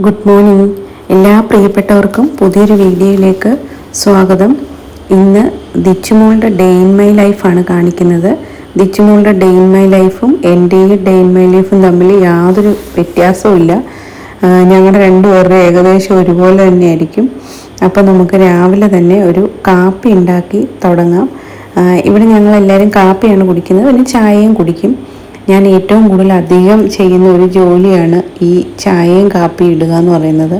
Good morning. എല്ലാ പ്രിയപ്പെട്ടവർക്കും പുതിയൊരു വീഡിയോയിലേക്ക് സ്വാഗതം. ഇന്ന് ദിച്ചുമോളുടെ ഡേ ഇൻ മൈ ലൈഫാണ് കാണിക്കുന്നത്. ദിച്ചുമോളുടെ ഡേ ഇൻ മൈ ലൈഫും എൻ്റെ ഡേ ഇൻ മൈ ലൈഫും തമ്മിൽ യാതൊരു വ്യത്യാസവും ഇല്ല. ഞങ്ങളുടെ രണ്ടുപേരുടെ ഏകദേശം ഒരുപോലെ തന്നെയായിരിക്കും. അപ്പോൾ നമുക്ക് രാവിലെ തന്നെ ഒരു കാപ്പി ഉണ്ടാക്കി തുടങ്ങാം. ഇവിടെ ഞങ്ങളെല്ലാവരും കാപ്പിയാണ് കുടിക്കുന്നത്, പിന്നെ ചായയും കുടിക്കും. ഞാൻ ഏറ്റവും കൂടുതൽ അധികം ചെയ്യുന്ന ഒരു ജോലിയാണ് ഈ ചായയും കാപ്പി ഇടുക എന്ന് പറയുന്നത്.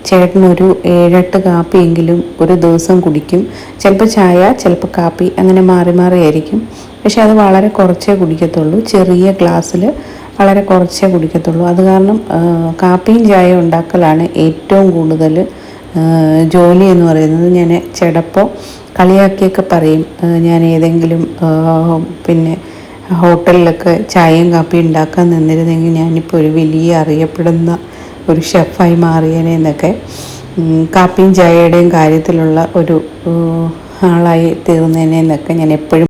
ചേട്ടനൊരു 7-8 കാപ്പിയെങ്കിലും ഒരു ദിവസം കുടിക്കും. ചിലപ്പോൾ ചായ, ചിലപ്പോൾ കാപ്പി, അങ്ങനെ മാറി മാറിയായിരിക്കും. പക്ഷെ അത് വളരെ കുറച്ചേ കുടിക്കത്തുള്ളൂ. ചെറിയ ഗ്ലാസ്സിൽ വളരെ കുറച്ചേ കുടിക്കത്തുള്ളൂ. അത് കാരണം കാപ്പിയും ചായ ഉണ്ടാക്കലാണ് ഏറ്റവും കൂടുതൽ ജോലി എന്ന് പറയുന്നത്. ഞാൻ ചിലപ്പോൾ കളിയാക്കിയൊക്കെ പറയും, ഞാൻ ഏതെങ്കിലും പിന്നെ ഹോട്ടലിലൊക്കെ ചായയും കാപ്പി ഉണ്ടാക്കാൻ നിന്നിരുന്നെങ്കിൽ ഞാനിപ്പോൾ ഒരു വലിയ അറിയപ്പെടുന്ന ഒരു ഷെഫായി മാറിയേനെ എന്നൊക്കെ, കാപ്പിയും ചായയുടെയും കാര്യത്തിലുള്ള ഒരു ആളായി തീർന്നേനെ എന്നൊക്കെ ഞാൻ എപ്പോഴും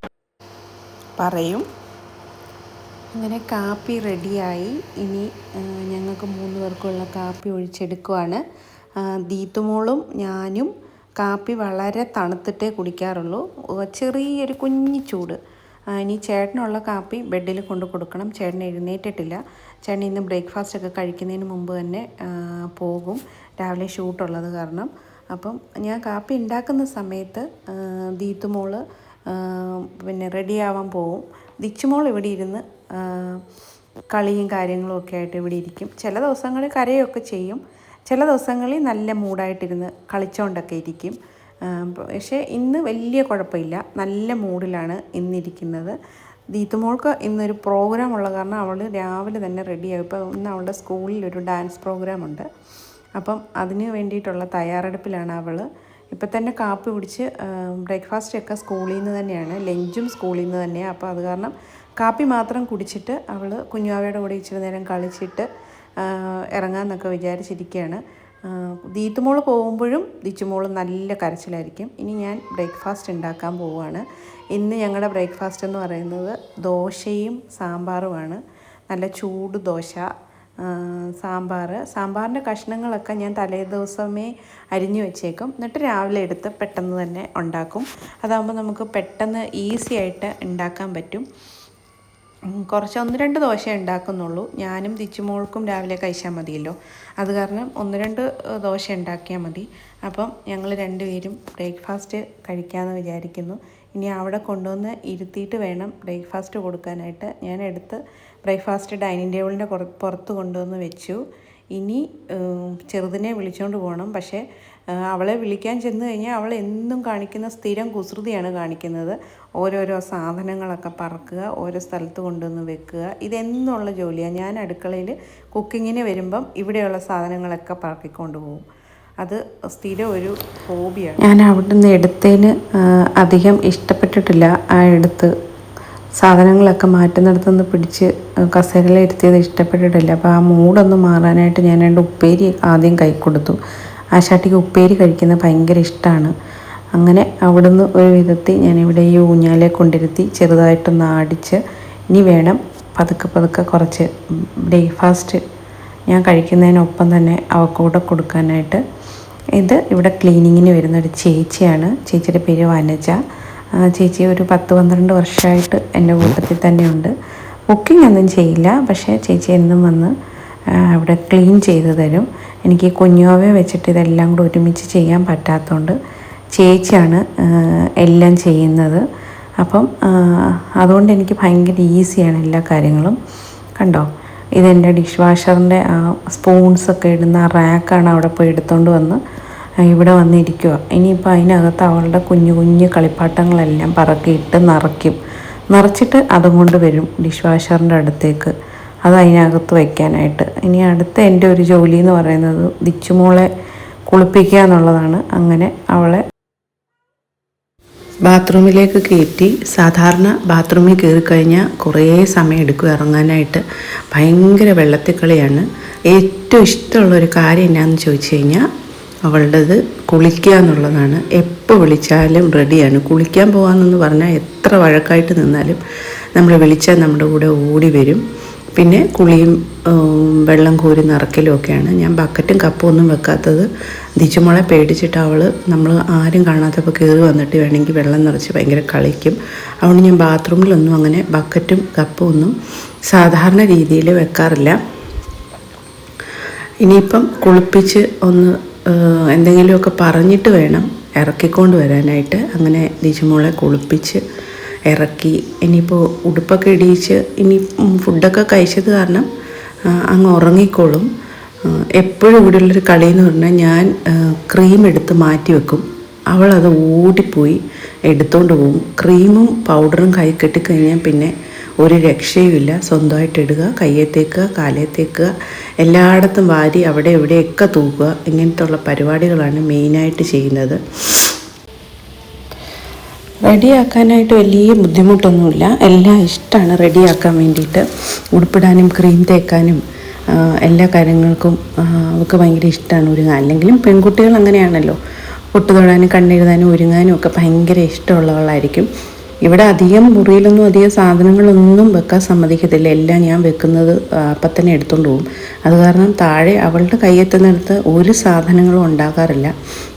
പറയും. അങ്ങനെ കാപ്പി റെഡിയായി. ഇനി ഞങ്ങൾക്ക് 3 പേർക്കുള്ള കാപ്പി ഒഴിച്ചെടുക്കുവാണ്. ദീത്തുമോളും ഞാനും കാപ്പി വളരെ തണുത്തിട്ടേ കുടിക്കാറുള്ളൂ, ചെറിയൊരു കുഞ്ഞി ചൂട്. ഇനി ചേട്ടനുള്ള കാപ്പി ബെഡിൽ കൊണ്ട് കൊടുക്കണം. ചേട്ടൻ എഴുന്നേറ്റിട്ടില്ല. ചേട്ടൻ ഇന്ന് ബ്രേക്ക്ഫാസ്റ്റ് ഒക്കെ കഴിക്കുന്നതിന് മുമ്പ് തന്നെ പോകും, രാവിലെ ഷൂട്ടുള്ളത് കാരണം. അപ്പം ഞാൻ കാപ്പി ഉണ്ടാക്കുന്ന സമയത്ത് ദീത്തുമോള് പിന്നെ റെഡിയാവാൻ പോകും. ദിച്ചുമോൾ ഇവിടെ ഇരുന്ന് കളിയും കാര്യങ്ങളും ഒക്കെ ആയിട്ട് ഇവിടെ ഇരിക്കും. ചില ദിവസങ്ങളിൽ കരയൊക്കെ ചെയ്യും, ചില ദിവസങ്ങളിൽ നല്ല മൂഡായിട്ടിരുന്ന് കളിച്ചുകൊണ്ടൊക്കെ ഇരിക്കും. പക്ഷേ ഇന്ന് വലിയ കുഴപ്പമില്ല, നല്ല മൂഡിലാണ് ഇന്നിരിക്കുന്നത്. ദീത്തുമോൾക്ക് ഇന്നൊരു പ്രോഗ്രാം ഉള്ള കാരണം അവൾ രാവിലെ തന്നെ റെഡിയായി. ഇപ്പോൾ ഇന്ന് അവളുടെ സ്കൂളിൽ ഒരു ഡാൻസ് പ്രോഗ്രാമുണ്ട്. അപ്പം അതിന് വേണ്ടിയിട്ടുള്ള തയ്യാറെടുപ്പിലാണ് അവൾ. ഇപ്പം തന്നെ കാപ്പി കുടിച്ച് ബ്രേക്ക്ഫാസ്റ്റൊക്കെ സ്കൂളിൽ നിന്ന് തന്നെയാണ്, ലഞ്ചും സ്കൂളിൽ നിന്ന് തന്നെയാണ്. അപ്പോൾ അത് കാരണം കാപ്പി മാത്രം കുടിച്ചിട്ട് അവൾ കുഞ്ഞാവയുടെ കൂടെ ഇച്ചിരി നേരം കളിച്ചിട്ട് ഇറങ്ങാമെന്നൊക്കെ വിചാരിച്ചിരിക്കുകയാണ്. ദീത്തുമോൾ പോകുമ്പോഴും ദിച്ചുമോൾ നല്ല കരച്ചിലായിരിക്കും. ഇനി ഞാൻ ബ്രേക്ക്ഫാസ്റ്റ് ഉണ്ടാക്കാൻ പോവുകയാണ്. ഇന്ന് ഞങ്ങളുടെ ബ്രേക്ക്ഫാസ്റ്റ് എന്ന് പറയുന്നത് ദോശയും സാമ്പാറുമാണ്. നല്ല ചൂട് ദോശ, സാമ്പാറിൻ്റെ കഷ്ണങ്ങളൊക്കെ ഞാൻ തലേ ദിവസമേ അരിഞ്ഞു വെച്ചേക്കും. എന്നിട്ട് രാവിലെ എടുത്ത് പെട്ടെന്ന് തന്നെ ഉണ്ടാക്കും. അതാകുമ്പോൾ നമുക്ക് പെട്ടെന്ന് ഈസി ആയിട്ട് ഉണ്ടാക്കാൻ പറ്റും. കുറച്ച് 1-2 ദോശ ഉണ്ടാക്കുന്നുള്ളൂ. ഞാനും ദിച്ചുമോൾക്കും രാവിലെ കഴിച്ചാൽ മതിയല്ലോ, അത് കാരണം 1-2 ദോശ ഉണ്ടാക്കിയാൽ മതി. അപ്പം ഞങ്ങൾ രണ്ടുപേരും ബ്രേക്ക്ഫാസ്റ്റ് കഴിക്കാമെന്ന് വിചാരിക്കുന്നു. ഇനി അവിടെ കൊണ്ടുവന്ന് ഇരുത്തിയിട്ട് വേണം ബ്രേക്ക്ഫാസ്റ്റ് കൊടുക്കാനായിട്ട്. ഞാൻ എടുത്ത് ബ്രേക്ക്ഫാസ്റ്റ് ഡൈനിങ് ടേബിളിൻ്റെ പുറത്ത് കൊണ്ടുവന്ന് വെച്ചു. ഇനി ചെറുതിനെ വിളിച്ചുകൊണ്ട് പോകണം. പക്ഷേ അവളെ വിളിക്കാൻ ചെന്ന് കഴിഞ്ഞാൽ അവൾ എന്നും കാണിക്കുന്ന സ്ഥിരം കുസൃതിയാണ് കാണിക്കുന്നത്. ഓരോരോ സാധനങ്ങളൊക്കെ പറക്കുക, ഓരോ സ്ഥലത്ത് കൊണ്ടുവന്ന് വെക്കുക. ഇതെന്നുള്ള ജോലിയാണ്. ഞാൻ അടുക്കളയിൽ കുക്കിങ്ങിന് വരുമ്പം ഇവിടെയുള്ള സാധനങ്ങളൊക്കെ പറക്കിക്കൊണ്ട് പോകും. അത് സ്ഥിരം ഒരു ഹോബിയാണ്. ഞാൻ അവിടുന്ന് എടുത്തതിന് അധികം ഇഷ്ടപ്പെട്ടിട്ടില്ല. ആ എടുത്ത് സാധനങ്ങളൊക്കെ മാറ്റുന്നിടത്തുനിന്ന് പിടിച്ച് കസേരയിലിരുത്തിയത് ഇഷ്ടപ്പെട്ടിട്ടില്ല. അപ്പോൾ ആ മൂടൊന്ന് മാറാനായിട്ട് ഞാൻ 2 ഉപ്പേരി ആദ്യം കൈ കൊടുത്തു. ആശാട്ടിക്ക് ഉപ്പേരി കഴിക്കുന്നത് ഭയങ്കര ഇഷ്ടമാണ്. അങ്ങനെ അവിടുന്ന് ഒരു വിധത്തിൽ ഞാനിവിടെ ഈ ഊഞ്ഞാലെ കൊണ്ടിരുത്തി ചെറുതായിട്ടൊന്ന് ആടിച്ച് ഇനി വേണം പതുക്കെ കുറച്ച് ബ്രേക്ക്ഫാസ്റ്റ് ഞാൻ കഴിക്കുന്നതിനൊപ്പം തന്നെ അവക്കൂടെ കൊടുക്കാനായിട്ട്. ഇത് ഇവിടെ ക്ലീനിങ്ങിന് വരുന്നൊരു ചേച്ചിയാണ്. ചേച്ചിയുടെ പേര് വനജ. ചേച്ചി ഒരു 10-12 വർഷമായിട്ട് എൻ്റെ കൂട്ടത്തിൽ തന്നെയുണ്ട്. കുക്കിംഗ് ഒന്നും ചെയ്യില്ല, പക്ഷേ ചേച്ചി എന്നും വന്ന് ഇവിടെ ക്ലീൻ ചെയ്ത് തരും. എനിക്ക് കുഞ്ഞോവയെ വെച്ചിട്ട് ഇതെല്ലാം കൂടെ ഒരുമിച്ച് ചെയ്യാൻ പറ്റാത്തതുകൊണ്ട് ചേച്ചിയാണ് എല്ലാം ചെയ്യുന്നത്. അപ്പം അതുകൊണ്ട് എനിക്ക് ഭയങ്കര ഈസിയാണ് എല്ലാ കാര്യങ്ങളും. കണ്ടോ, ഇതെൻ്റെ ഡിഷ് വാഷറിൻ്റെ സ്പൂൺസൊക്കെ ഇടുന്ന റാക്കാണ്. അവിടെ പോയി എടുത്തുകൊണ്ട് വന്ന് ഇവിടെ വന്നിരിക്കുക. ഇനിയിപ്പോൾ അതിനകത്ത് അവളുടെ കുഞ്ഞു കളിപ്പാട്ടങ്ങളെല്ലാം പറക്കിയിട്ട് നിറച്ചിട്ട് അതും കൊണ്ട് വരും ഡിഷ് വാഷറിൻ്റെ അടുത്തേക്ക്, അത് അതിനകത്ത് വയ്ക്കാനായിട്ട്. ഇനി അടുത്ത എൻ്റെ ഒരു ജോലി എന്ന് പറയുന്നത് ദിച്ചുമോളെ കുളിപ്പിക്കുക എന്നുള്ളതാണ്. അങ്ങനെ അവളെ ബാത്റൂമിലേക്ക് കയറ്റി, സാധാരണ ബാത്റൂമിൽ കയറി കഴിഞ്ഞാൽ കുറേ സമയം എടുക്കും ഇറങ്ങാനായിട്ട്. ഭയങ്കര വെള്ളത്തിക്കളിയാണ്. ഏറ്റവും ഇഷ്ടമുള്ളൊരു കാര്യം എന്നാന്ന് ചോദിച്ചു കഴിഞ്ഞാൽ അവളുടേത് കുളിക്കുക എന്നുള്ളതാണ്. എപ്പോൾ വിളിച്ചാലും റെഡിയാണ്. കുളിക്കാൻ പോകാമെന്ന് പറഞ്ഞാൽ എത്ര വഴക്കായിട്ട് നിന്നാലും നമ്മൾ വിളിച്ചാൽ നമ്മുടെ കൂടെ ഓടി വരും. പിന്നെ കുളിയും വെള്ളം കോരി നിറയ്ക്കലും ഒക്കെയാണ്. ഞാൻ ബക്കറ്റും കപ്പും ഒന്നും വെക്കാത്തത് ദിച്ചുമോളെ പേടിച്ചിട്ട് അവൾ നമ്മൾ ആരും കാണാത്തപ്പോൾ കയറി വന്നിട്ട് വേണമെങ്കിൽ വെള്ളം നിറച്ച് ഭയങ്കര കളിക്കും. അതുകൊണ്ട് ഞാൻ ബാത്റൂമിലൊന്നും അങ്ങനെ ബക്കറ്റും കപ്പും ഒന്നും സാധാരണ രീതിയിൽ വെക്കാറില്ല. ഇനിയിപ്പം കുളിപ്പിച്ച് ഒന്ന് എന്തെങ്കിലുമൊക്കെ പറഞ്ഞിട്ട് വേണം ഇറക്കിക്കൊണ്ട് വരാനായിട്ട്. അങ്ങനെ ദിച്ചുമോളെ കുളിപ്പിച്ച് ഇറക്കി. ഇനിയിപ്പോൾ ഉടുപ്പൊക്കെ ഇടിയിച്ച് ഇനി ഫുഡൊക്കെ കഴിച്ചത് കാരണം അങ്ങ് ഉറങ്ങിക്കോളും. എപ്പോഴും ഇവിടെയുള്ളൊരു കളിയെന്ന് പറഞ്ഞാൽ ഞാൻ ക്രീം എടുത്ത് മാറ്റി വെക്കും, അവളത് ഓടിപ്പോയി എടുത്തുകൊണ്ട് പോകും. ക്രീമും പൗഡറും കൈ കെട്ടിക്കഴിഞ്ഞാൽ പിന്നെ ഒരു രക്ഷയുമില്ല. സ്വന്തമായിട്ട് ഇടുക, കയ്യെ തേക്കുക, കാലേ തേക്കുക, എല്ലായിടത്തും വാരി അവിടെ എവിടെയൊക്കെ തൂക്കുക. ഇങ്ങനത്തെ ഉള്ള പരിപാടികളാണ് മെയിനായിട്ട് ചെയ്യുന്നത്. റെഡിയാക്കാനായിട്ട് വലിയ ബുദ്ധിമുട്ടൊന്നുമില്ല, എല്ലാം ഇഷ്ടമാണ് റെഡിയാക്കാൻ വേണ്ടിയിട്ട്. ഉടുപ്പിടാനും ക്രീം തേക്കാനും എല്ലാ കാര്യങ്ങൾക്കും അവൾക്ക് ഭയങ്കര ഇഷ്ടമാണ് ഒരുങ്ങാൻ. അല്ലെങ്കിലും പെൺകുട്ടികൾ അങ്ങനെയാണല്ലോ, പൊട്ട് തൊടാനും കണ്ണെഴുതാനും ഒരുങ്ങാനും ഒക്കെ ഭയങ്കര ഇഷ്ടമുള്ളവളായിരിക്കും. ഇവിടെ അധികം മുറിയിലൊന്നും അധികം സാധനങ്ങളൊന്നും വെക്കാൻ സമ്മതിക്കത്തില്ല. എല്ലാം ഞാൻ വെക്കുന്നത് അപ്പം തന്നെ എടുത്തുകൊണ്ട് പോകും. അത് കാരണം താഴെ അവളുടെ കയ്യെത്തുന്നിടത്ത് ഒരു സാധനങ്ങളും ഉണ്ടാകാറില്ല.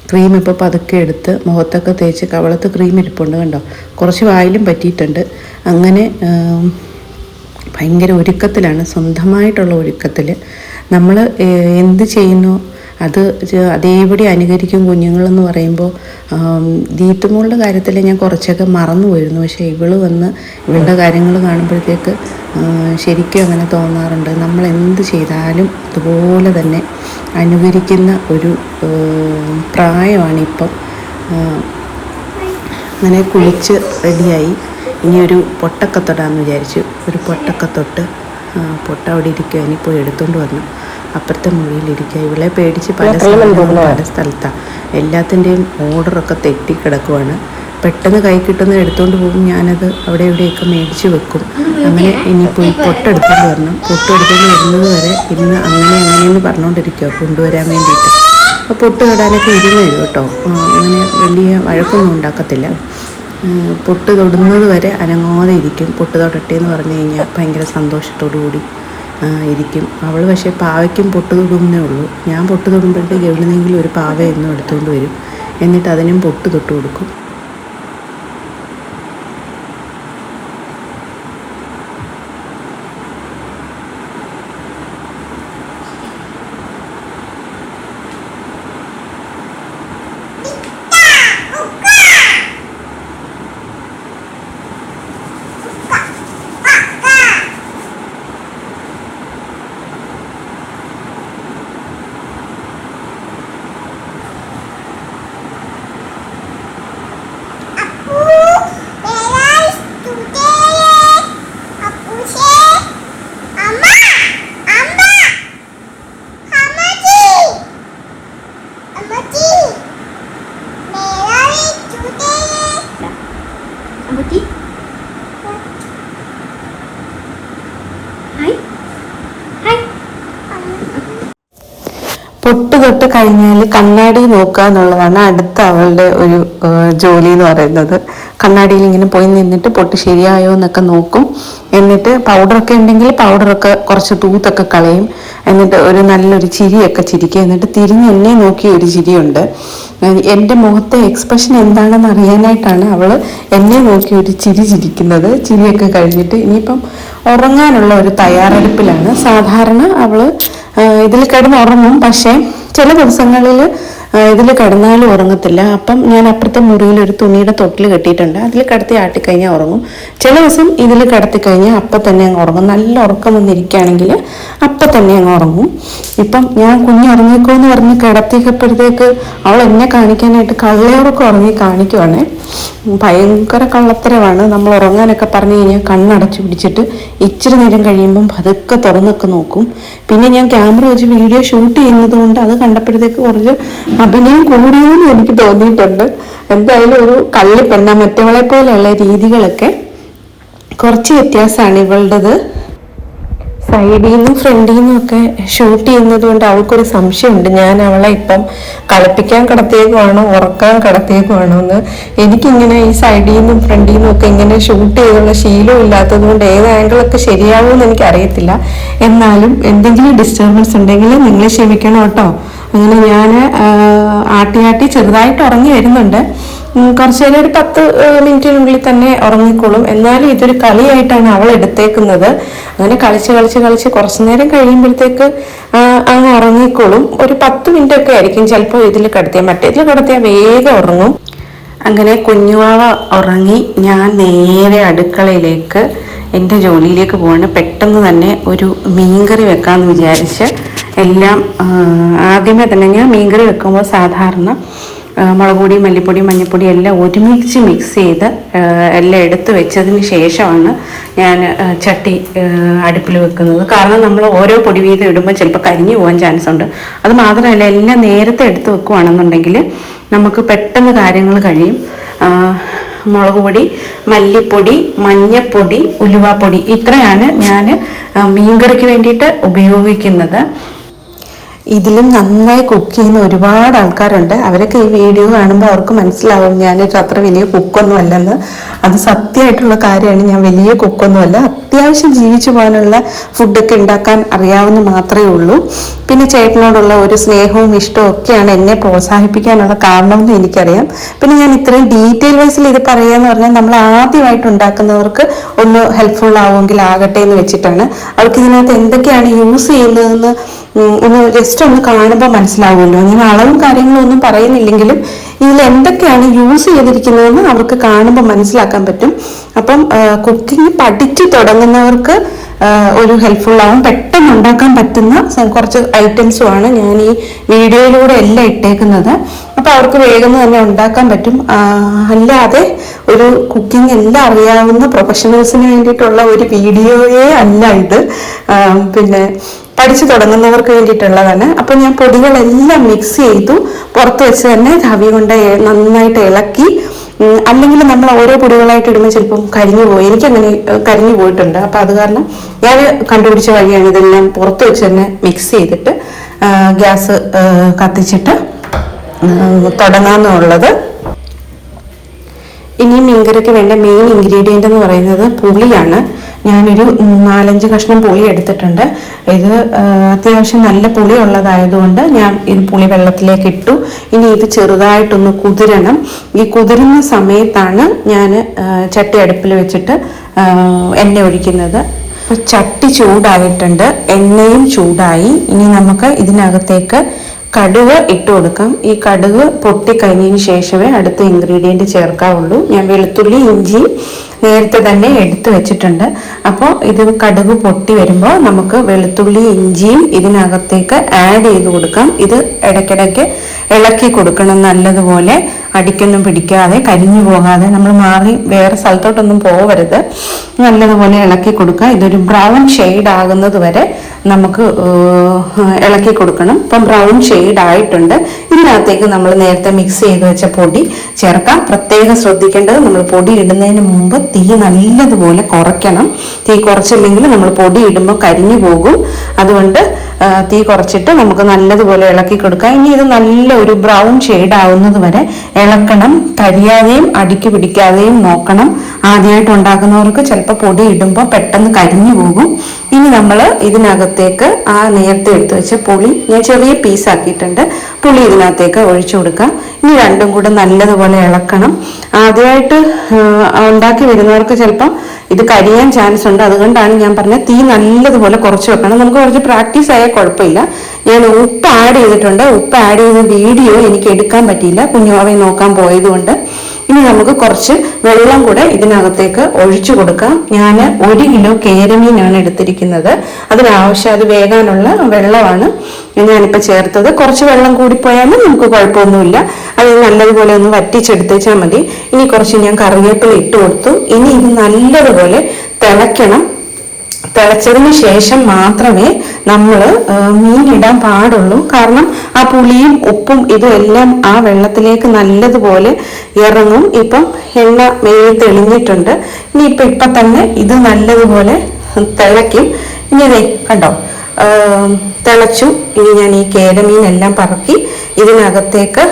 ക്രീം ഇപ്പോൾ പതുക്കെ എടുത്ത് മുഖത്തൊക്കെ തേച്ച് കവളത്ത് ക്രീം ഇരിപ്പുണ്ട്, കണ്ടോ, കുറച്ച് വായിലും പറ്റിയിട്ടുണ്ട്. അങ്ങനെ ഭയങ്കര ഒരുക്കത്തിലാണ്, സ്വന്തമായിട്ടുള്ള ഒരുക്കത്തിൽ. നമ്മൾ എന്ത് ചെയ്യുന്നോ അത് അതേപടി അനുകരിക്കും കുഞ്ഞുങ്ങളെന്ന് പറയുമ്പോൾ. ദീപ്തിമോളുടെ കാര്യത്തിൽ ഞാൻ കുറച്ചൊക്കെ മറന്നു പോയിരുന്നു. പക്ഷേ ഇവള് വന്ന് ഇവളുടെ കാര്യങ്ങൾ കാണുമ്പോഴത്തേക്ക് ശരിക്കും അങ്ങനെ തോന്നാറുണ്ട്. നമ്മൾ എന്ത് ചെയ്താലും അതുപോലെ തന്നെ അനുകരിക്കുന്ന ഒരു പ്രായമാണിപ്പം. അങ്ങനെ കുളിച്ച് റെഡിയായി. ഇനിയൊരു പൊട്ടൊക്കെ തൊടാമെന്ന് വിചാരിച്ചു. ഒരു പൊട്ടൊക്കെ തൊട്ട് പൊട്ട അവിടെ ഇരിക്കുക. ഇനിയിപ്പോൾ എടുത്തുകൊണ്ട് വന്നു അപ്പുറത്തെ മുറിയിലിരിക്കുക. ഇവളെ പേടിച്ച് പല സ്ഥലത്താണ്, എല്ലാത്തിൻ്റെയും ഓർഡറൊക്കെ തെറ്റിക്കിടക്കുവാണ്. പെട്ടെന്ന് കൈ കിട്ടുന്നത് എടുത്തുകൊണ്ട് പോകും. ഞാനത് അവിടെ എവിടെയൊക്കെ മേടിച്ച് വെക്കും. അങ്ങനെ ഇനിയിപ്പോൾ ഈ പൊട്ടെടുത്തുകൊണ്ട് വരണം. പൊട്ടെടുത്തുകൊണ്ട് വരുന്നത് വരെ ഇന്ന് അങ്ങനെയെന്ന് പറഞ്ഞുകൊണ്ടിരിക്കുക കൊണ്ടുവരാൻ വേണ്ടിയിട്ട്. അപ്പോൾ പൊട്ട് തൊടാനൊക്കെ ഇരുന്ന് തരും കേട്ടോ, അങ്ങനെ വലിയ വഴക്കൊന്നും ഉണ്ടാക്കത്തില്ല. പൊട്ട് തൊടുന്നത് വരെ അനങ്ങാതെ ഇരിക്കും. പൊട്ട് തൊടട്ടെ എന്ന് പറഞ്ഞു കഴിഞ്ഞാൽ ഭയങ്കര സന്തോഷത്തോടു കൂടി ഇരിക്കും. അവൾ പക്ഷേ പാവയ്ക്കും പൊട്ട് തൊടുന്നേ ഉള്ളൂ. ഞാൻ പൊട്ട് തൊടുമ്പോഴത്തേക്ക് എവിടെന്നെങ്കിലും ഒരു പാവയൊന്നും എടുത്തുകൊണ്ട് വരും. എന്നിട്ട് അതിനും പൊട്ട് തൊട്ട് കൊടുക്കും. പൊട്ട് തൊട്ട് കഴിഞ്ഞാൽ കണ്ണാടി നോക്കുക എന്നുള്ളതാണ് അടുത്ത അവളുടെ ഒരു ജോലി എന്ന് പറയുന്നത്. കണ്ണാടിയിൽ ഇങ്ങനെ പോയി നിന്നിട്ട് പൊട്ട് ശരിയായോ എന്നൊക്കെ നോക്കും. എന്നിട്ട് പൗഡറൊക്കെ ഉണ്ടെങ്കിൽ പൗഡറൊക്കെ കുറച്ച് തൂത്തൊക്കെ കളയും. എന്നിട്ട് ഒരു നല്ലൊരു ചിരിയൊക്കെ ചിരിക്കും. എന്നിട്ട് തിരിഞ്ഞ് എന്നെ നോക്കി ഒരു ചിരിയുണ്ട്. എൻ്റെ മുഖത്തെ എക്സ്പ്രഷൻ എന്താണെന്ന് അറിയാനായിട്ടാണ് അവൾ എന്നെ നോക്കി ഒരു ചിരി ചിരിക്കുന്നത്. ചിരിയൊക്കെ കഴിഞ്ഞിട്ട് ഇനിയിപ്പം ഉറങ്ങാനുള്ള ഒരു തയ്യാറെടുപ്പിലാണ്. സാധാരണ അവൾ ഇതിൽ കിടന്ന് ഉറങ്ങും, പക്ഷേ ചില ദിവസങ്ങളിൽ ഇതിൽ കിടന്നാലും ഉറങ്ങത്തില്ല. അപ്പം ഞാൻ അപ്പുറത്തെ മുറിയിൽ ഒരു തുണിയുടെ തൊട്ടിൽ കെട്ടിയിട്ടുണ്ട്, അതിൽ കിടത്തി ആട്ടിക്കഴിഞ്ഞാൽ ഉറങ്ങും. ചില ദിവസം ഇതിൽ കിടത്തിക്കഴിഞ്ഞാൽ അപ്പം തന്നെ അങ്ങ് ഉറങ്ങും. നല്ല ഉറക്കം വന്നിരിക്കുകയാണെങ്കിൽ അപ്പം തന്നെ അങ്ങ് ഉറങ്ങും. ഇപ്പം ഞാൻ കുഞ്ഞുറങ്ങിക്കോ എന്ന് പറഞ്ഞ് കിടത്തിയപ്പോഴത്തേക്ക് അവൾ എന്നെ കാണിക്കാനായിട്ട് കള്ളയുറക്കം ഉറങ്ങി കാണിക്കുവാണ്. ഭയങ്കര കള്ളത്തരമാണ്. നമ്മൾ ഉറങ്ങാനൊക്കെ പറഞ്ഞു കഴിഞ്ഞാൽ കണ്ണടച്ചു പിടിച്ചിട്ട് ഇച്ചിരി നേരം കഴിയുമ്പം പതുക്കെ തുറന്നൊക്കെ നോക്കും. പിന്നെ ഞാൻ ക്യാമറ വെച്ച് വീഡിയോ ഷൂട്ട് ചെയ്യുന്നത് കൊണ്ട് അത് കണ്ടപ്പോഴത്തേക്ക് കുറച്ച് അഭിനയം കൂടിയെന്ന് എനിക്ക് തോന്നിയിട്ടുണ്ട്. എന്തായാലും ഒരു കള്ളിപ്പെണ്ണ, മറ്റവളെ പോലെയുള്ള രീതികളൊക്കെ കുറച്ച് വ്യത്യാസമാണ് ഇവളുടേത്. സൈഡിൽ നിന്നും ഫ്രണ്ടിൽ നിന്നും ഒക്കെ ഷൂട്ട് ചെയ്യുന്നത് കൊണ്ട് അവൾക്കൊരു സംശയമുണ്ട്, ഞാൻ അവളെ ഇപ്പം കളിപ്പിക്കാൻ കിടത്തിയേക്കുവാണോ ഉറക്കാൻ കിടത്തിയേക്കുവാണോ എന്ന്. എനിക്കിങ്ങനെ ഈ സൈഡിൽ നിന്നും ഫ്രണ്ടിൽ നിന്നും ഒക്കെ ഇങ്ങനെ ഷൂട്ട് ചെയ്തുള്ള ശീലം ഇല്ലാത്തത് കൊണ്ട് ഏത് ആംഗിളൊക്കെ ശരിയാവുമെന്ന് എനിക്കറിയത്തില്ല. എന്നാലും എന്തെങ്കിലും ഡിസ്റ്റർബൻസ് ഉണ്ടെങ്കിൽ നിങ്ങൾ ക്ഷമിക്കണം കേട്ടോ. അങ്ങനെ ഞാൻ ആട്ടി ചെറുതായിട്ട് ഉറങ്ങി വരുന്നുണ്ട്. കുറച്ചു നേരം ഒരു 10 മിനിറ്റിനുള്ളിൽ തന്നെ ഉറങ്ങിക്കോളും. എന്നാലും ഇതൊരു കളിയായിട്ടാണ് അവൾ എടുത്തേക്കുന്നത്. അങ്ങനെ കളിച്ച് കുറച്ചു നേരം കഴിയുമ്പോഴത്തേക്ക് അങ്ങ് ഉറങ്ങിക്കോളും. ഒരു 10 മിനിറ്റ് ഒക്കെ ആയിരിക്കും ചിലപ്പോൾ ഇതിൽ കിടത്തിയാൽ. മറ്റേതിൽ കിടത്തിയാൽ വേഗം ഉറങ്ങും. അങ്ങനെ കുഞ്ഞുവാവ ഉറങ്ങി. ഞാൻ നേരെ അടുക്കളയിലേക്ക് എൻ്റെ ജോലിയിലേക്ക് പോവാണ്. പെട്ടെന്ന് തന്നെ ഒരു മീൻകറി വെക്കാമെന്ന് വിചാരിച്ച് എല്ലാം ആദ്യമേ തന്നെ ഞാൻ മീൻകറി വെക്കുമ്പോൾ സാധാരണ മുളക് പൊടി, മല്ലിപ്പൊടി, മഞ്ഞൾപ്പൊടി എല്ലാം ഒരുമിച്ച് മിക്സ് ചെയ്ത് എല്ലാം എടുത്ത് വെച്ചതിന് ശേഷമാണ് ഞാൻ ചട്ടി അടുപ്പിൽ വെക്കുന്നത്. കാരണം നമ്മൾ ഓരോ പൊടി വീതം ഇടുമ്പോൾ ചിലപ്പോൾ കരിഞ്ഞു പോകാൻ ചാൻസ് ഉണ്ട്. അത് മാത്രമല്ല, എല്ലാം നേരത്തെ എടുത്ത് വെക്കുകയാണെന്നുണ്ടെങ്കിൽ നമുക്ക് പെട്ടെന്ന് കാര്യങ്ങൾ കഴിയും. മുളക് പൊടി, മല്ലിപ്പൊടി, മഞ്ഞൾപ്പൊടി, ഉലുവാപ്പൊടി ഇത്രയാണ് ഞാൻ മീൻകറിക്ക് വേണ്ടിയിട്ട് ഉപയോഗിക്കുന്നത്. ഇതിലും നന്നായി കുക്ക് ചെയ്യുന്ന ഒരുപാട് ആൾക്കാരുണ്ട്. അവരൊക്കെ ഈ വീഡിയോ കാണുമ്പോൾ അവർക്ക് മനസ്സിലാവും ഞാനൊരു അത്ര വലിയ കുക്കൊന്നും അല്ലെന്ന്. അത് സത്യമായിട്ടുള്ള കാര്യമാണ്. ഞാൻ വലിയ കുക്കൊന്നുമല്ല. അത്യാവശ്യം ജീവിച്ചു പോകാനുള്ള ഫുഡൊക്കെ ഉണ്ടാക്കാൻ അറിയാവുന്ന മാത്രമേ ഉള്ളൂ. പിന്നെ ചേട്ടനോടുള്ള ഒരു സ്നേഹവും ഇഷ്ടവും ഒക്കെയാണ് എന്നെ പ്രോത്സാഹിപ്പിക്കാനുള്ള കാരണമെന്ന് എനിക്കറിയാം. പിന്നെ ഞാൻ ഇത്രയും ഡീറ്റെയിൽ വൈസിൽ ഇത് പറയാന്ന് പറഞ്ഞാൽ നമ്മൾ ആദ്യമായിട്ട് ഉണ്ടാക്കുന്നവർക്ക് ഒന്ന് ഹെൽപ്ഫുൾ ആവുമെങ്കിൽ ആകട്ടെ എന്ന് വെച്ചിട്ടാണ്. അവർക്ക് ഇതിനകത്ത് എന്തൊക്കെയാണ് യൂസ് ചെയ്യുന്നതെന്ന് ഒന്ന് ജസ്റ്റ് ഒന്ന് കാണുമ്പോൾ മനസ്സിലാവുമല്ലോ. അങ്ങനെ അളവും കാര്യങ്ങളും ഒന്നും പറയുന്നില്ലെങ്കിലും ഇതിൽ എന്തൊക്കെയാണ് യൂസ് ചെയ്തിരിക്കുന്നതെന്ന് അവർക്ക് കാണുമ്പോൾ മനസ്സിലാക്കാൻ പറ്റും. അപ്പം കുക്കിംഗ് പഠിച്ചു തുടങ്ങുന്നവർക്ക് ഒരു ഹെൽപ്ഫുൾ ആവും. പെട്ടെന്ന് ഉണ്ടാക്കാൻ പറ്റുന്ന കുറച്ച് ഐറ്റംസുമാണ് ഞാൻ ഈ വീഡിയോയിലൂടെ എല്ലാം ഇട്ടേക്കുന്നത്. അപ്പൊ അവർക്ക് വേഗം തന്നെ ഉണ്ടാക്കാൻ പറ്റും. അല്ലാതെ ഒരു കുക്കിംഗ് എല്ലാം അറിയാവുന്ന പ്രൊഫഷണൽസിന് വേണ്ടിയിട്ടുള്ള ഒരു വീഡിയോയേ അല്ല ഇത്. പിന്നെ പഠിച്ചു തുടങ്ങുന്നവർക്ക് വേണ്ടിയിട്ടുള്ളതാണ്. അപ്പൊ ഞാൻ പൊടികളെല്ലാം മിക്സ് ചെയ്തു പുറത്ത് വെച്ച് തന്നെ തവി കൊണ്ട് നന്നായിട്ട് ഇളക്കി. അല്ലെങ്കിൽ നമ്മൾ ഓരോ പൊടികളായിട്ട് ഇടുമ്പോൾ ചിലപ്പം കരിഞ്ഞു പോയി. എനിക്കങ്ങനെ കരിഞ്ഞു പോയിട്ടുണ്ട്. അപ്പൊ അത് കാരണം ഞാൻ കണ്ടുപിടിച്ച വഴിയാണ് ഇതെല്ലാം പുറത്ത് വെച്ച് തന്നെ മിക്സ് ചെയ്തിട്ട് ഗ്യാസ് കത്തിച്ചിട്ട് തുടങ്ങാമെന്നുള്ളത്. ഇനി മീൻകറിക്ക് വേണ്ട മെയിൻ ഇൻഗ്രീഡിയൻ്റ് എന്ന് പറയുന്നത് പുളിയാണ്. ഞാനൊരു 4-5 കഷ്ണം പുളി എടുത്തിട്ടുണ്ട്. ഇത് അത്യാവശ്യം നല്ല പുളി ഉള്ളതായതുകൊണ്ട് ഞാൻ ഇത് പുളി വെള്ളത്തിലേക്ക് ഇട്ടു. ഇനി ഇത് ചെറുതായിട്ടൊന്ന് കുതിരണം. ഈ കുതിരുന്ന സമയത്താണ് ഞാൻ ചട്ടി അടുപ്പിൽ വെച്ചിട്ട് എണ്ണ ഒഴിക്കുന്നത്. ചട്ടി ചൂടായിട്ടുണ്ട്, എണ്ണയും ചൂടായി. ഇനി നമുക്ക് ഇതിനകത്തേക്ക് കടുക് ഇട്ട് കൊടുക്കാം. ഈ കടുക് പൊട്ടിക്കഴിഞ്ഞതിന് ശേഷമേ അടുത്ത ഇൻഗ്രീഡിയൻറ്റ് ചേർക്കാവുള്ളൂ. ഞാൻ വെളുത്തുള്ളി, ഇഞ്ചി നേരത്തെ തന്നെ എടുത്തു വെച്ചിട്ടുണ്ട്. അപ്പോൾ ഇത് കടുക് പൊട്ടി വരുമ്പോൾ നമുക്ക് വെളുത്തുള്ളി, ഇഞ്ചിയും ഇതിനകത്തേക്ക് ആഡ് ചെയ്ത് കൊടുക്കാം. ഇത് ഇടയ്ക്കിടയ്ക്ക് ഇളക്കി കൊടുക്കണം നല്ലതുപോലെ. അടിക്കൊന്നും പിടിക്കാതെ കരിഞ്ഞു പോകാതെ നമ്മൾ മാറി വേറെ സ്ഥലത്തോട്ടൊന്നും പോകരുത്. നല്ലതുപോലെ ഇളക്കി കൊടുക്കുക. ഇതൊരു ബ്രൗൺ ഷെയ്ഡ് ആകുന്നത് വരെ നമുക്ക് ഇളക്കി കൊടുക്കണം. ഇപ്പം ബ്രൗൺ ഷെയ്ഡ് ആയിട്ടുണ്ട്. ഇതിനകത്തേക്ക് നമ്മൾ നേരത്തെ മിക്സ് ചെയ്ത് വെച്ച പൊടി ചേർക്കാം. പ്രത്യേകം ശ്രദ്ധിക്കേണ്ടത്, നമ്മൾ പൊടി ഇടുന്നതിന് മുമ്പ് തീ നല്ലതുപോലെ കുറയ്ക്കണം. തീ കുറച്ചില്ലെങ്കിൽ നമ്മൾ പൊടി ഇടുമ്പോൾ കരിഞ്ഞു പോകും. അതുകൊണ്ട് തീ കുറച്ചിട്ട് നമുക്ക് നല്ലതുപോലെ ഇളക്കി കൊടുക്കാം. ഇനി ഇത് നല്ല ഒരു ബ്രൗൺ ഷെയ്ഡ് ആവുന്നത് വരെ ഇളക്കണം. കരിയാതെയും അടിക്ക് പിടിക്കാതെയും നോക്കണം. ആദ്യമായിട്ട് ഉണ്ടാക്കുന്നവർക്ക് ചിലപ്പോൾ പൊടി ഇടുമ്പോൾ പെട്ടെന്ന് കരിഞ്ഞു പോകും. ഇനി നമ്മൾ ഇതിനകത്തേക്ക് ആ നേരത്തെ എടുത്ത് വെച്ച പുളി ഞാൻ ചെറിയ പീസാക്കിയിട്ടുണ്ട്. പുളി ഇതിനകത്തേക്ക് ഒഴിച്ചു കൊടുക്കാം. ഇനി രണ്ടും കൂടെ നല്ലതുപോലെ ഇളക്കണം. ആദ്യമായിട്ട് ഉണ്ടാക്കി വരുന്നവർക്ക് ചിലപ്പം ഇത് കരിയാൻ ചാൻസ് ഉണ്ട്. അതുകൊണ്ടാണ് ഞാൻ പറഞ്ഞത് തീ നല്ലതുപോലെ കുറച്ച് വെക്കണം. നമുക്ക് കുറച്ച് പ്രാക്ടീസ് ആയാൽ കുഴപ്പമില്ല. ഞാൻ ഉപ്പ് ആഡ് ചെയ്തിട്ടുണ്ട്. ഉപ്പ് ആഡ് ചെയ്ത വീഡിയോ എനിക്ക് എടുക്കാൻ പറ്റിയില്ല, കുഞ്ഞുവാവയെ നോക്കാൻ പോയതുകൊണ്ട്. ഇനി നമുക്ക് കുറച്ച് വെള്ളം കൂടെ ഇതിനകത്തേക്ക് ഒഴിച്ചു കൊടുക്കാം. ഞാൻ 1 കിലോ കേരമീനാണ് എടുത്തിരിക്കുന്നത്. അതിനാവശ്യം അത് വേകാനുള്ള വെള്ളമാണ് ഞാനിപ്പോൾ ചേർത്തത്. കുറച്ച് വെള്ളം കൂടിപ്പോയാലും നമുക്ക് കുഴപ്പമൊന്നുമില്ല. അത് നല്ലതുപോലെ ഒന്ന് വറ്റിച്ചെടുത്തേച്ചാൽ മതി. ഇനി കുറച്ച് ഞാൻ കറിവേപ്പില ഇട്ട് കൊടുത്തു. ഇനി ഇത് നല്ലതുപോലെ തിളയ്ക്കണം. തിളച്ചതിന് ശേഷം മാത്രമേ നമ്മൾ മീൻ ഇടാൻ പാടുള്ളൂ. കാരണം ആ പുളിയും ഉപ്പും ഇതും എല്ലാം ആ വെള്ളത്തിലേക്ക് നല്ലതുപോലെ ഇറങ്ങും. ഇപ്പം എണ്ണ തെളിഞ്ഞിട്ടുണ്ട്. ഇനിയിപ്പം തന്നെ ഇത് നല്ലതുപോലെ തിളയ്ക്കും. ഇനി അതെ കണ്ടോ തിളച്ചു. ഇനി ഞാൻ ഈ കേരമീനെല്ലാം പറക്കി ഇതിനകത്തേക്ക്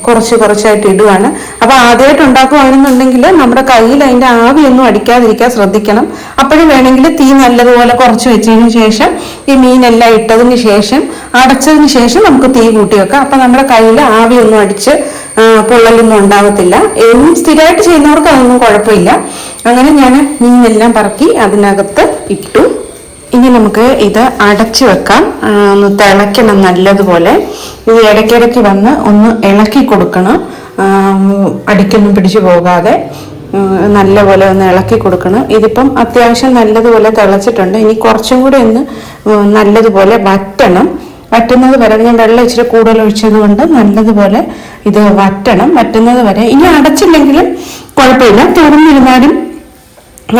കുറച്ച് കുറച്ചായിട്ട് ഇടുവാണ്. അപ്പൊ ആദ്യമായിട്ട് ഉണ്ടാക്കുവാണെന്നുണ്ടെങ്കിൽ നമ്മുടെ കയ്യിൽ അതിന്റെ ആവിയൊന്നും അടിക്കാതിരിക്കാൻ ശ്രദ്ധിക്കണം. അപ്പോഴും വേണമെങ്കിൽ തീ നല്ലതുപോലെ കുറച്ച് വെച്ചതിന് ശേഷം ഈ മീനെല്ലാം ഇട്ടതിന് ശേഷം അടച്ചതിന് ശേഷം നമുക്ക് തീ കൂട്ടി വെക്കാം. അപ്പൊ നമ്മുടെ കയ്യിൽ ആവിയൊന്നും അടിച്ച് പൊള്ളലൊന്നും ഉണ്ടാവത്തില്ല. സ്ഥിരമായിട്ട് ചെയ്യുന്നവർക്ക് അതൊന്നും കുഴപ്പമില്ല. അങ്ങനെ ഞാൻ മീനെല്ലാം പറക്കി അതിനകത്ത് ഇട്ടു. ഇനി നമുക്ക് ഇത് അടച്ചു വെക്കാം. ഒന്ന് തിളയ്ക്കണം നല്ലതുപോലെ. ഇത് ഇടയ്ക്കിടയ്ക്ക് വന്ന് ഒന്ന് ഇളക്കി കൊടുക്കണം, അടിക്കൊന്നും പിടിച്ചു പോകാതെ നല്ലപോലെ ഒന്ന് ഇളക്കി കൊടുക്കണം. ഇതിപ്പം അത്യാവശ്യം നല്ലതുപോലെ തിളച്ചിട്ടുണ്ട്. ഇനി കുറച്ചും കൂടി ഒന്ന് നല്ലതുപോലെ വറ്റണം. വറ്റുന്നത് വരെ ഞാൻ വെള്ളം ഇച്ചിരി കൂടുതൽ ഒഴിച്ചത് കൊണ്ട് നല്ലതുപോലെ ഇത് വറ്റണം. വറ്റുന്നത് വരെ ഇനി അടച്ചില്ലെങ്കിലും കുഴപ്പമില്ല, തുറന്നിരുന്നാലും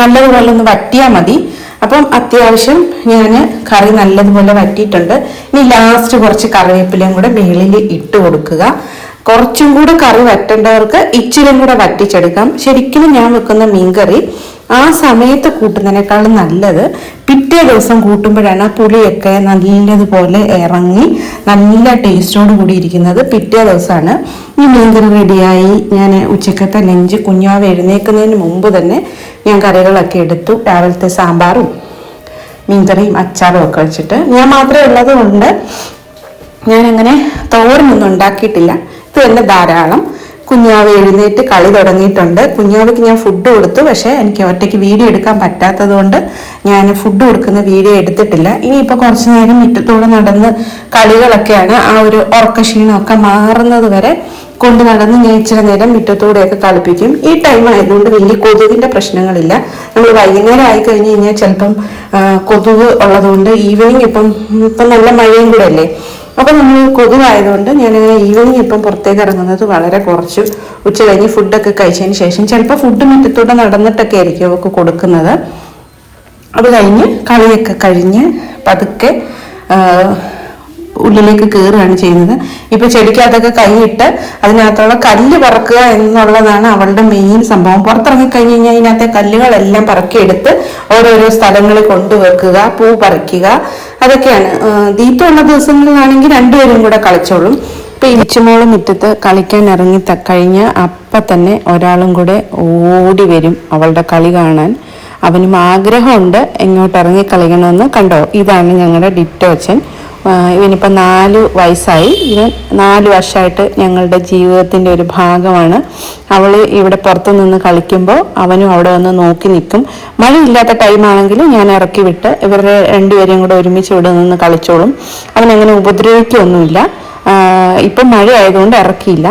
നല്ലതുപോലെ ഒന്ന് വറ്റിയാൽ മതി. അപ്പം അത്യാവശ്യം ഞാൻ കറി നല്ലതുപോലെ വറ്റിയിട്ടുണ്ട്. ഇനി ലാസ്റ്റ് കുറച്ച് കറിവേപ്പിലയും കൂടെ മേളിൽ ഇട്ട് കൊടുക്കുക. കുറച്ചും കൂടെ കറി വറ്റേണ്ടവർക്ക് ഇച്ചിരി കൂടെ വറ്റിച്ചെടുക്കാം. ശരിക്കും ഞാൻ വെക്കുന്ന മീൻകറി ആ സമയത്ത് കൂട്ടുന്നതിനേക്കാളും നല്ലത് പിറ്റേ ദിവസം കൂട്ടുമ്പോഴാണ് ആ പുളിയൊക്കെ നല്ലതുപോലെ ഇറങ്ങി നല്ല ടേസ്റ്റോട് കൂടി ഇരിക്കുന്നത് പിറ്റേ ദിവസമാണ്. ഈ മീൻകറി റെഡിയായി. ഞാൻ ഉച്ചക്കത്തെ ലഞ്ച് കുഞ്ഞാവ് എഴുന്നേൽക്കുന്നതിന് മുമ്പ് തന്നെ ഞാൻ കറികളൊക്കെ എടുത്തു. രാവിലത്തെ സാമ്പാറും മീൻകറിയും അച്ചാറും ഒക്കെ വെച്ചിട്ട് ഞാൻ മാത്രമേ ഉള്ളത് കൊണ്ട് ഞാനങ്ങനെ തോരനൊന്നും ഉണ്ടാക്കിയിട്ടില്ല. ഇത് തന്നെ ധാരാളം. കുഞ്ഞാവ് എഴുന്നേറ്റ് കളി തുടങ്ങിയിട്ടുണ്ട്. കുഞ്ഞാവയ്ക്ക് ഞാൻ ഫുഡ് കൊടുത്തു. പക്ഷെ എനിക്ക് ഒറ്റയ്ക്ക് വീഡിയോ എടുക്കാൻ പറ്റാത്തത് കൊണ്ട് ഞാൻ ഫുഡ് കൊടുക്കുന്ന വീഡിയോ എടുത്തിട്ടില്ല. ഇനിയിപ്പോൾ കുറച്ച് നേരം മുറ്റത്തൂടെ നടന്ന് കളികളൊക്കെയാണ്. ആ ഒരു ഉറക്കക്ഷീണമൊക്കെ മാറുന്നത് വരെ കൊണ്ട് നടന്ന് ഞാൻ ഇച്ചിരി നേരം മുറ്റത്തൂടെയൊക്കെ കളിപ്പിക്കും. ഈ ടൈം ആയതുകൊണ്ട് വലിയ കൊതുകിന്റെ പ്രശ്നങ്ങളില്ല. നമ്മൾ വൈകുന്നേരം ആയി കഴിഞ്ഞ് കഴിഞ്ഞാൽ ചിലപ്പം കൊതുക് ഉള്ളതുകൊണ്ട് ഈവനിങ് ഇപ്പം നല്ല മഴയും കൂടെ അല്ലേ, അപ്പൊ നമ്മൾ കൊതുവായതുകൊണ്ട് ഞാനിങ്ങനെ ഈവനിങ് ഇപ്പം പുറത്തേക്ക് ഇറങ്ങുന്നത് വളരെ കുറച്ചു. ഉച്ച കഴിഞ്ഞ് ഫുഡൊക്കെ കഴിച്ചതിന് ശേഷം ചിലപ്പോൾ ഫുഡ് മുറ്റത്തൂടെ നടന്നിട്ടൊക്കെ ആയിരിക്കും അവർക്ക് കൊടുക്കുന്നത്. അത് കഴിഞ്ഞ് കളിയൊക്കെ കഴിഞ്ഞ് പതുക്കെ ഉള്ളിലേക്ക് കയറുകയാണ് ചെയ്യുന്നത്. ഇപ്പൊ ചെടിക്കകത്തൊക്കെ കൈയിട്ട് അതിനകത്തുള്ള കല്ല് പറക്കുക എന്നുള്ളതാണ് അവളുടെ മെയിൻ സംഭവം. പുറത്തിറങ്ങി കഴിഞ്ഞ് കഴിഞ്ഞാൽ അതിനകത്തെ കല്ലുകളെല്ലാം പറക്കിയെടുത്ത് ഓരോരോ സ്ഥലങ്ങളിൽ കൊണ്ടുവെക്കുക, പൂ പറിക്കുക, അതൊക്കെയാണ്. ദീപമുള്ള ദിവസങ്ങളിലാണെങ്കിൽ രണ്ടുപേരും കൂടെ കളിച്ചോളും. ഇപ്പൊ ഇച്ചുമോള് മുറ്റത്ത് കളിക്കാൻ ഇറങ്ങി കഴിഞ്ഞ അപ്പം തന്നെ ഒരാളും കൂടെ ഓടി വരും അവളുടെ കളി കാണാൻ. അവനും ആഗ്രഹമുണ്ട് ഇങ്ങോട്ട് ഇറങ്ങി കളിക്കണമെന്ന്. കണ്ടോ, ഇതാണ് ഞങ്ങളുടെ ഡിറ്റോ അച്ഛൻ. ഇവനിപ്പോൾ 4 വയസ്സായി. ഇവൻ 4 വർഷമായിട്ട് ഞങ്ങളുടെ ജീവിതത്തിൻ്റെ ഒരു ഭാഗമാണ്. അവൾ ഇവിടെ പുറത്തു നിന്ന് കളിക്കുമ്പോൾ അവനും അവിടെ വന്ന് നോക്കി നിൽക്കും. മഴയില്ലാത്ത ടൈമാണെങ്കിൽ ഞാൻ ഇറക്കി വിട്ട് ഇവരുടെ രണ്ടുപേരെയും കൂടെ ഒരുമിച്ച് ഇവിടെ നിന്ന് കളിച്ചോളും. അവനങ്ങനെ ഉപദ്രവിക്കൊന്നുമില്ല. ഇപ്പം മഴ ആയതുകൊണ്ട് ഇറക്കിയില്ല.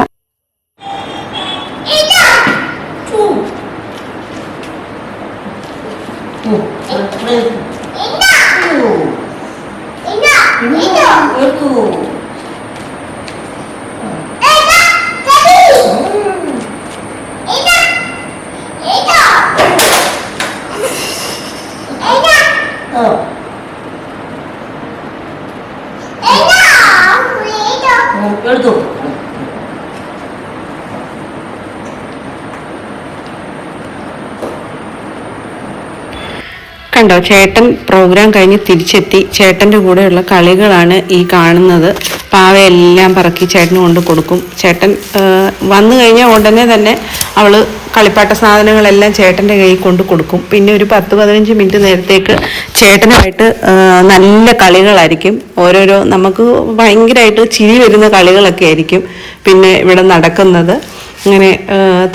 കണ്ടോ, ചേട്ടൻ പ്രോഗ്രാം കഴിഞ്ഞ് തിരിച്ചെത്തി. ചേട്ടൻ്റെ കൂടെയുള്ള കളികളാണ് ഈ കാണുന്നത്. പാവയെല്ലാം പറക്കി ചേട്ടന് കൊണ്ട് കൊടുക്കും. ചേട്ടൻ വന്നു കഴിഞ്ഞാൽ ഉടനെ തന്നെ അവൾ കളിപ്പാട്ട സാധനങ്ങളെല്ലാം ചേട്ടൻ്റെ കയ്യിൽ കൊണ്ട് കൊടുക്കും. പിന്നെ ഒരു 10-15 മിനിറ്റ് നേരത്തേക്ക് ചേട്ടനുമായിട്ട് നല്ല കളികളായിരിക്കും. ഓരോരോ നമുക്ക് ഭയങ്കരമായിട്ട് ചിരി വരുന്ന കളികളൊക്കെ ആയിരിക്കും പിന്നെ ഇവിടെ നടക്കുന്നത്. ഇങ്ങനെ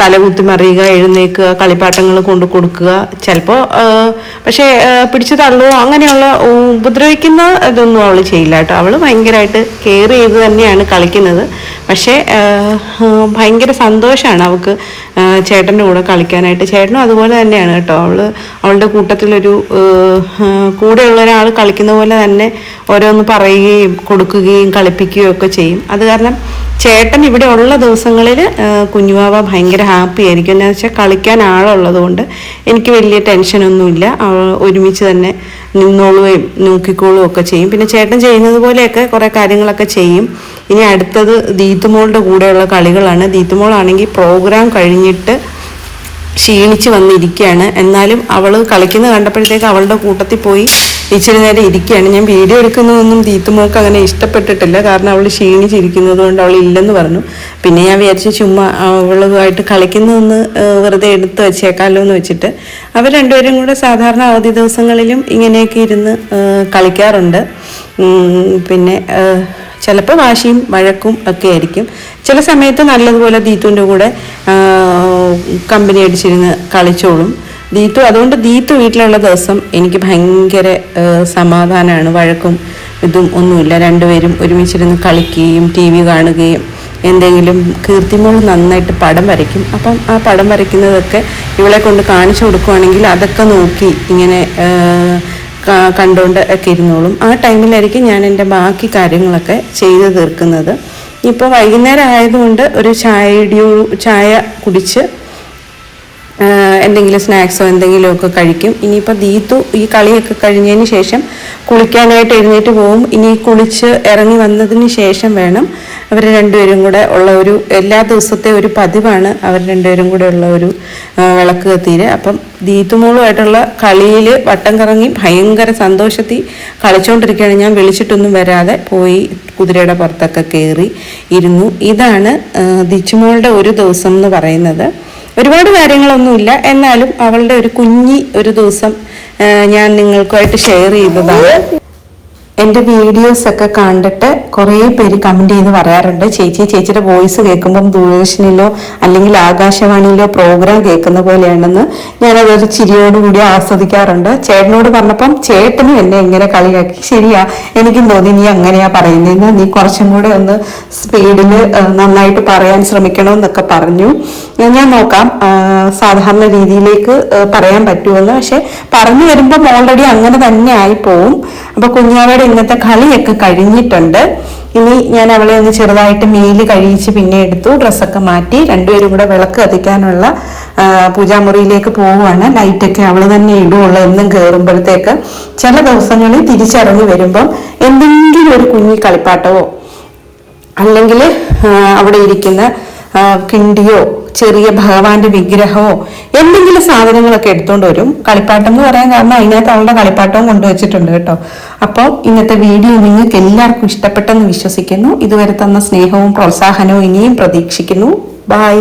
തലകുത്തി മറിയുക, എഴുന്നേക്കുക, കളിപ്പാട്ടങ്ങൾ കൊണ്ട് കൊടുക്കുക. ചിലപ്പോൾ പക്ഷേ പിടിച്ചു തള്ളുകയോ അങ്ങനെയുള്ള ഉപദ്രവിക്കുന്ന ഇതൊന്നും അവൾ ചെയ്യില്ല കേട്ടോ. അവൾ ഭയങ്കരമായിട്ട് കെയർ ചെയ്ത് തന്നെയാണ് കളിക്കുന്നത്. പക്ഷേ ഭയങ്കര സന്തോഷമാണ് അവൾക്ക് ചേട്ടൻ്റെ കൂടെ കളിക്കാനായിട്ട്. ചേട്ടനും അതുപോലെ തന്നെയാണ് കേട്ടോ. അവളുടെ കൂട്ടത്തിലൊരു കൂടെയുള്ള ഒരാൾ കളിക്കുന്ന പോലെ തന്നെ ഓരോന്ന് പറയുകയും കൊടുക്കുകയും കളിപ്പിക്കുകയും ഒക്കെ ചെയ്യും. അത് കാരണം ചേട്ടൻ ഇവിടെ ഉള്ള ദിവസങ്ങളിൽ കുഞ്ഞുവാവ ഭയങ്കര ഹാപ്പി ആയിരിക്കും. എന്താണെന്ന് വെച്ചാൽ കളിക്കാൻ ആളുള്ളത് കൊണ്ട് എനിക്ക് വലിയ ടെൻഷനൊന്നുമില്ല. ഒരുമിച്ച് തന്നെ നിന്നോളുകയും നോക്കിക്കോളും ഒക്കെ ചെയ്യും. പിന്നെ ചേട്ടൻ ചെയ്യുന്നത് പോലെയൊക്കെ കുറേ കാര്യങ്ങളൊക്കെ ചെയ്യും. ഇനി അടുത്തത് ദീത്തുമോളുടെ കൂടെയുള്ള കളികളാണ്. ദീത്തുമോളാണെങ്കിൽ പ്രോഗ്രാം കഴിഞ്ഞിട്ട് ക്ഷീണിച്ച് വന്നിരിക്കുകയാണ്. എന്നാലും അവൾ കളിക്കുന്നത് കണ്ടപ്പോഴത്തേക്ക് അവളുടെ കൂട്ടത്തിൽ പോയി ഇച്ചിരി നേരം ഇരിക്കുകയാണ്. ഞാൻ വീഡിയോ എടുക്കുന്നതൊന്നും ദീത്തുമോൾക്ക് അങ്ങനെ ഇഷ്ടപ്പെട്ടിട്ടില്ല. കാരണം അവൾ ക്ഷീണിച്ചിരിക്കുന്നത് കൊണ്ട് അവൾ ഇല്ലെന്ന് പറഞ്ഞു. പിന്നെ ഞാൻ വിചാരിച്ചു ചുമ്മാ അവളുമായിട്ട് കളിക്കുന്നതൊന്ന് വെറുതെ എടുത്ത് വെച്ചേക്കാമല്ലോ എന്ന് വെച്ചിട്ട് അവർ രണ്ടുപേരും കൂടെ സാധാരണ അവധി ദിവസങ്ങളിലും ഇങ്ങനെയൊക്കെ ഇരുന്ന് കളിക്കാറുണ്ട്. പിന്നെ ചിലപ്പോൾ വാശിയും വഴക്കും ഒക്കെ ആയിരിക്കും. ചില സമയത്ത് നല്ലതുപോലെ ദീത്തുവിൻ്റെ കൂടെ കമ്പനി അടിച്ചിരുന്ന് കളിച്ചോളും ദീത്തു. അതുകൊണ്ട് ദീത്തു വീട്ടിലുള്ള ദിവസം എനിക്ക് ഭയങ്കര സമാധാനമാണ്. വഴക്കും ഇതും ഒന്നുമില്ല. രണ്ടുപേരും ഒരുമിച്ചിരുന്ന് കളിക്കുകയും ടി വി കാണുകയും എന്തെങ്കിലും. കീർത്തിമോൾ നന്നായിട്ട് പടം വരയ്ക്കും. അപ്പം ആ പടം വരയ്ക്കുന്നതൊക്കെ ഇവളെ കൊണ്ട് കാണിച്ചു കൊടുക്കുകയാണെങ്കിൽ അതൊക്കെ നോക്കി ഇങ്ങനെ കണ്ടുകൊണ്ട് ഒക്കെ ഇരുന്നോളും. ആ ടൈമിലായിരിക്കും ഞാൻ എൻ്റെ ബാക്കി കാര്യങ്ങളൊക്കെ ചെയ്തു തീർക്കുന്നത്. ഇപ്പോൾ വൈകുന്നേരം ആയതുകൊണ്ട് ഒരു ചായ കുടിച്ച് എന്തെങ്കിലും സ്നാക്സോ എന്തെങ്കിലുമൊക്കെ കഴിക്കും. ഇനിയിപ്പോൾ ദീത്തു ഈ കളിയൊക്കെ കഴിഞ്ഞതിന് ശേഷം കുളിക്കാനായിട്ട് എഴുന്നേറ്റ് പോകും. ഇനി കുളിച്ച് ഇറങ്ങി വന്നതിന് ശേഷം വേണം അവർ രണ്ടുപേരും കൂടെ ഉള്ള ഒരു എല്ലാ ദിവസത്തെ ഒരു പതിവാണ് അവർ രണ്ടുപേരും കൂടെ ഉള്ള ഒരു വിളക്ക് കത്തീര്. അപ്പം ദീത്തുമോളുമായിട്ടുള്ള കളിയിൽ വട്ടം കറങ്ങി ഭയങ്കര സന്തോഷത്തിൽ കളിച്ചുകൊണ്ടിരിക്കുകയാണ്. ഞാൻ വിളിച്ചിട്ടൊന്നും വരാതെ പോയി കുതിരയുടെ പുറത്തൊക്കെ കയറി ഇരുന്നു. ഇതാണ് ദിച്ചുമോളുടെ ഒരു ദിവസം എന്ന് പറയുന്നത്. ഒരുപാട് കാര്യങ്ങളൊന്നുമില്ല, എന്നാലും അവളുടെ ഒരു ഒരു ദിവസം ഞാൻ നിങ്ങൾക്കുമായിട്ട് ഷെയർ ചെയ്തതാണ്. എൻ്റെ വീഡിയോസൊക്കെ കണ്ടിട്ട് കുറേ പേര് കമൻറ്റ് ചെയ്ത് പറയാറുണ്ട്, ചേച്ചിയുടെ വോയിസ് കേൾക്കുമ്പം ദൂരദർശനിലോ അല്ലെങ്കിൽ ആകാശവാണിയിലോ പ്രോഗ്രാം കേൾക്കുന്ന പോലെയാണെന്ന്. ഞാനതൊരു ചിരിയോടുകൂടി ആസ്വദിക്കാറുണ്ട്. ചേട്ടനോട് പറഞ്ഞപ്പം ചേട്ടനും എന്നെ എങ്ങനെ കളിയാക്കി. ശരിയാ, എനിക്കും തോന്നി നീ അങ്ങനെയാ പറയുന്നതെന്ന്. നീ കുറച്ചും കൂടെ ഒന്ന് സ്പീഡിൽ നന്നായിട്ട് പറയാൻ ശ്രമിക്കണമെന്നൊക്കെ പറഞ്ഞു. ഞാൻ നോക്കാം സാധാരണ രീതിയിലേക്ക് പറയാൻ പറ്റുമെന്ന്. പക്ഷെ പറഞ്ഞു വരുമ്പം ഓൾറെഡി അങ്ങനെ തന്നെ ആയിപ്പോവും. അപ്പൊ കുഞ്ഞാവയുടെ ഇന്നത്തെ കളിയൊക്കെ കഴിഞ്ഞിട്ടുണ്ട്. ഇനി ഞാൻ അവളെ ഒന്ന് ചെറുതായിട്ട് മേല് കഴിയിച്ച് പിന്നെ എടുത്തു, ഡ്രസ്സൊക്കെ മാറ്റി രണ്ടുപേരും കൂടെ വിളക്ക് കത്തിക്കാനുള്ള പൂജാമുറിയിലേക്ക് പോവുകയാണ്. ലൈറ്റൊക്കെ അവൾ തന്നെ ഇടുകയുള്ളൂ എന്നും കയറുമ്പോഴത്തേക്ക്. ചില ദിവസങ്ങളിൽ തിരിച്ചിറങ്ങി വരുമ്പം എന്തെങ്കിലും ഒരു കുഞ്ഞി കളിപ്പാട്ടമോ അല്ലെങ്കിൽ അവിടെ ഇരിക്കുന്ന കിണ്ടിയോ ചെറിയ ഭഗവാന്റെ വിഗ്രഹമോ എന്തെങ്കിലും സാധനങ്ങളൊക്കെ എടുത്തുകൊണ്ട് വരും. കളിപ്പാട്ടം എന്ന് പറയാൻ കാരണം അതിനകത്ത് അവളുടെ കളിപ്പാട്ടവും കൊണ്ടുവച്ചിട്ടുണ്ട് കേട്ടോ. അപ്പോൾ ഇന്നത്തെ വീഡിയോ നിങ്ങൾക്ക് എല്ലാവർക്കും ഇഷ്ടപ്പെട്ടെന്ന് വിശ്വസിക്കുന്നു. ഇതുവരെ തന്ന സ്നേഹവും പ്രോത്സാഹനവും ഇനിയും പ്രതീക്ഷിക്കുന്നു. ബൈ.